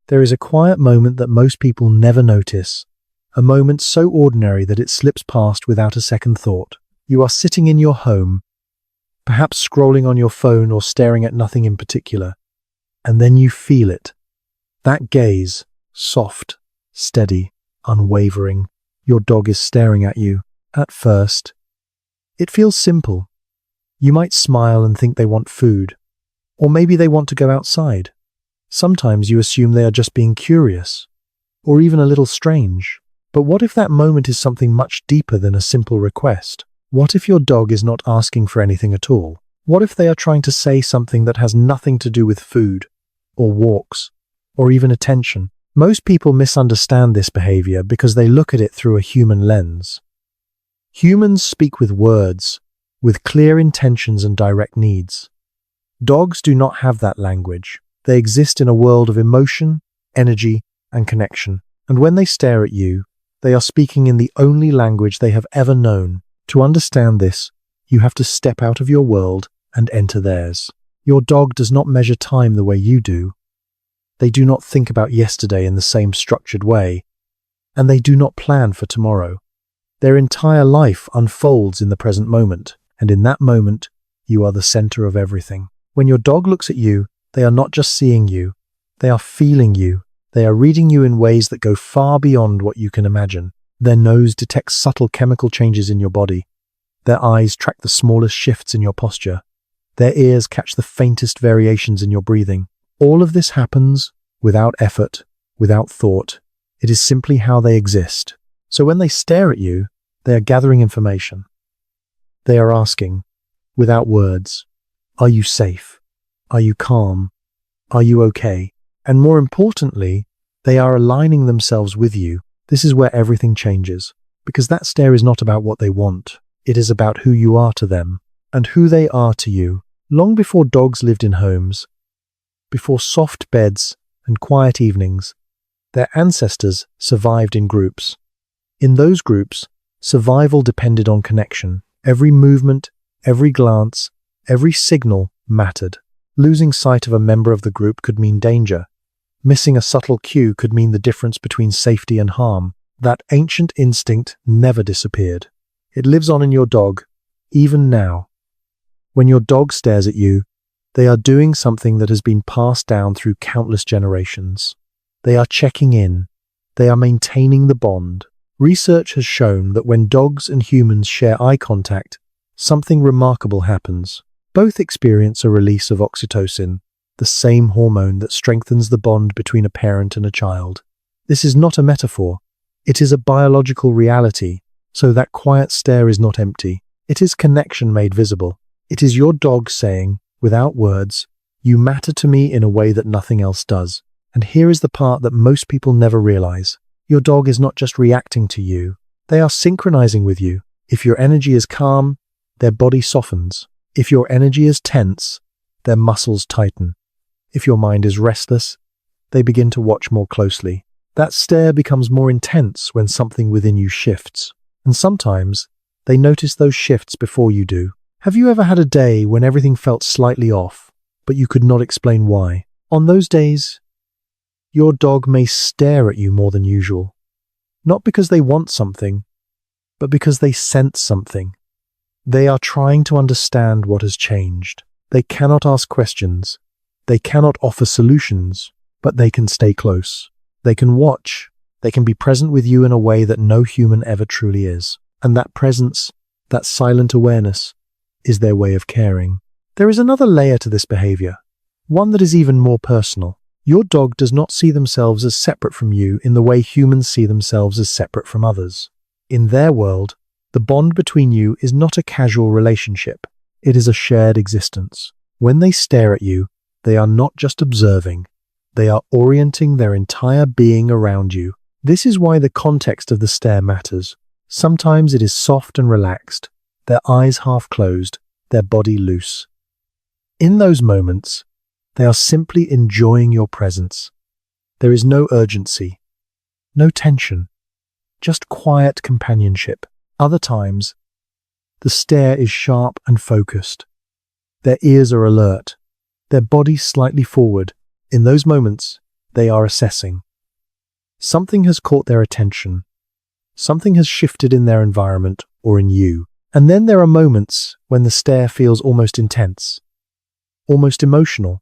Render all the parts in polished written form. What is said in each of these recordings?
There is a quiet moment that most people never notice, a moment so ordinary that it slips past without a second thought. You are sitting in your home, perhaps scrolling on your phone or staring at nothing in particular, and then you feel it. That gaze, soft, steady, unwavering. Your dog is staring at you. At first, it feels simple. You might smile and think they want food, or maybe they want to go outside. Sometimes you assume they are just being curious, or even a little strange. But what if that moment is something much deeper than a simple request? What if your dog is not asking for anything at all? What if they are trying to say something that has nothing to do with food, or walks, or even attention? Most people misunderstand this behavior because they look at it through a human lens. Humans speak with words, with clear intentions and direct needs. Dogs do not have that language. They exist in a world of emotion, energy, and connection. And when they stare at you, they are speaking in the only language they have ever known. To understand this, you have to step out of your world and enter theirs. Your dog does not measure time the way you do. They do not think about yesterday in the same structured way, and they do not plan for tomorrow. Their entire life unfolds in the present moment, and in that moment, you are the center of everything. When your dog looks at you, they are not just seeing you, they are feeling you. They are reading you in ways that go far beyond what you can imagine. Their nose detects subtle chemical changes in your body. Their eyes track the smallest shifts in your posture. Their ears catch the faintest variations in your breathing. All of this happens without effort, without thought. It is simply how they exist. So when they stare at you, they are gathering information. They are asking, without words, are you safe? Are you calm? Are you okay? And more importantly, they are aligning themselves with you. This is where everything changes, because that stare is not about what they want. It is about who you are to them and who they are to you. Long before dogs lived in homes, before soft beds and quiet evenings, their ancestors survived in groups. In those groups, survival depended on connection. Every movement, every glance, every signal mattered. Losing sight of a member of the group could mean danger. Missing a subtle cue could mean the difference between safety and harm. That ancient instinct never disappeared. It lives on in your dog, even now. When your dog stares at you, they are doing something that has been passed down through countless generations. They are checking in. They are maintaining the bond. Research has shown that when dogs and humans share eye contact, something remarkable happens. Both experience a release of oxytocin, the same hormone that strengthens the bond between a parent and a child. This is not a metaphor. It is a biological reality, so that quiet stare is not empty. It is connection made visible. It is your dog saying, without words, you matter to me in a way that nothing else does. And here is the part that most people never realize. Your dog is not just reacting to you. They are synchronizing with you. If your energy is calm, their body softens. If your energy is tense, their muscles tighten. If your mind is restless, they begin to watch more closely. That stare becomes more intense when something within you shifts. And sometimes, they notice those shifts before you do. Have you ever had a day when everything felt slightly off, but you could not explain why? On those days, your dog may stare at you more than usual. Not because they want something, but because they sense something. They are trying to understand what has changed. They cannot ask questions. They cannot offer solutions, but they can stay close. They can watch. They can be present with you in a way that no human ever truly is. And that presence, that silent awareness, is their way of caring. There is another layer to this behavior, one that is even more personal. Your dog does not see themselves as separate from you in the way humans see themselves as separate from others. In their world, the bond between you is not a casual relationship. It is a shared existence. When they stare at you, they are not just observing. They are orienting their entire being around you. This is why the context of the stare matters. Sometimes it is soft and relaxed, their eyes half closed, their body loose. In those moments, they are simply enjoying your presence. There is no urgency, no tension, just quiet companionship. Other times, the stare is sharp and focused. Their ears are alert, their bodies slightly forward. In those moments, They are assessing. Something has caught their attention. Something has shifted in their environment or in you. And then there are moments when the stare feels almost intense, almost emotional.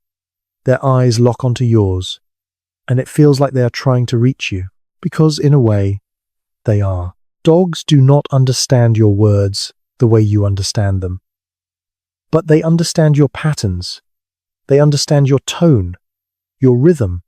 Their eyes lock onto yours, and it feels like they are trying to reach you, because in a way, they are. Dogs do not understand your words the way you understand them. But they understand your patterns. They understand your tone, your rhythm,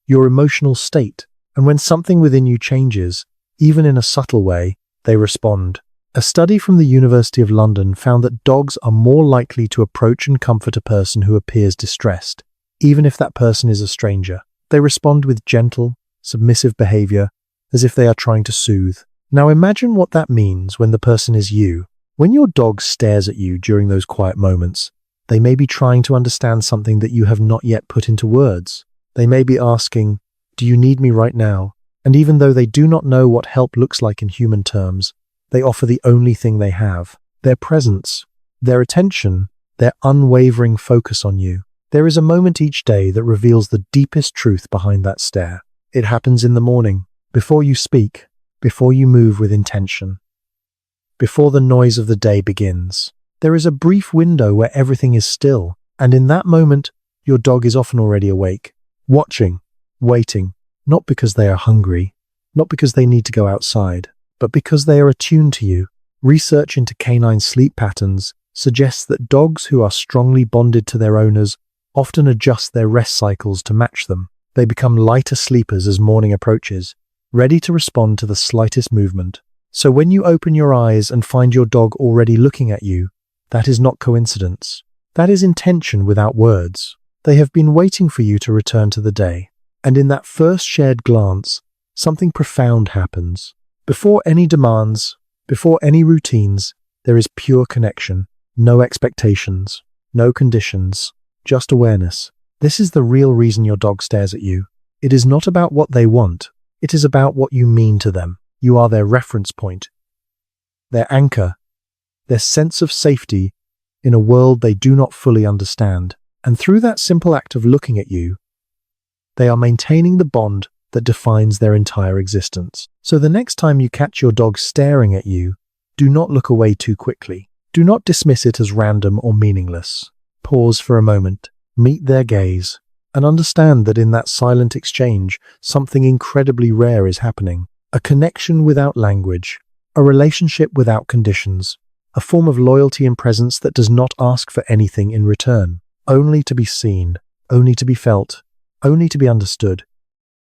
your emotional state. And when something within you changes, even in a subtle way, they respond. A study from the University of London found that dogs are more likely to approach and comfort a person who appears distressed, even if that person is a stranger. They respond with gentle, submissive behavior, as if they are trying to soothe. Now imagine what that means when the person is you. When your dog stares at you during those quiet moments, they may be trying to understand something that you have not yet put into words. They may be asking, "Do you need me right now?" And even though they do not know what help looks like in human terms, they offer the only thing they have: their presence, their attention, their unwavering focus on you. There is a moment each day that reveals the deepest truth behind that stare. It happens in the morning, before you speak, before you move with intention, before the noise of the day begins. There is a brief window where everything is still, and in that moment, your dog is often already awake, watching, waiting, not because they are hungry, not because they need to go outside, but because they are attuned to you. Research into canine sleep patterns suggests that dogs who are strongly bonded to their owners often adjust their rest cycles to match them. They become lighter sleepers as morning approaches, ready to respond to the slightest movement. So when you open your eyes and find your dog already looking at you, that is not coincidence. That is intention without words. They have been waiting for you to return to the day. And in that first shared glance, something profound happens. Before any demands, before any routines, there is pure connection, no expectations, no conditions, just awareness. This is the real reason your dog stares at you. It is not about what they want. It is about what you mean to them. You are their reference point, their anchor, their sense of safety in a world they do not fully understand. And through that simple act of looking at you, they are maintaining the bond that defines their entire existence. So the next time you catch your dog staring at you, do not look away too quickly. Do not dismiss it as random or meaningless. Pause for a moment, meet their gaze, and understand that in that silent exchange, something incredibly rare is happening. A connection without language, a relationship without conditions, a form of loyalty and presence that does not ask for anything in return, only to be seen, only to be felt, only to be understood.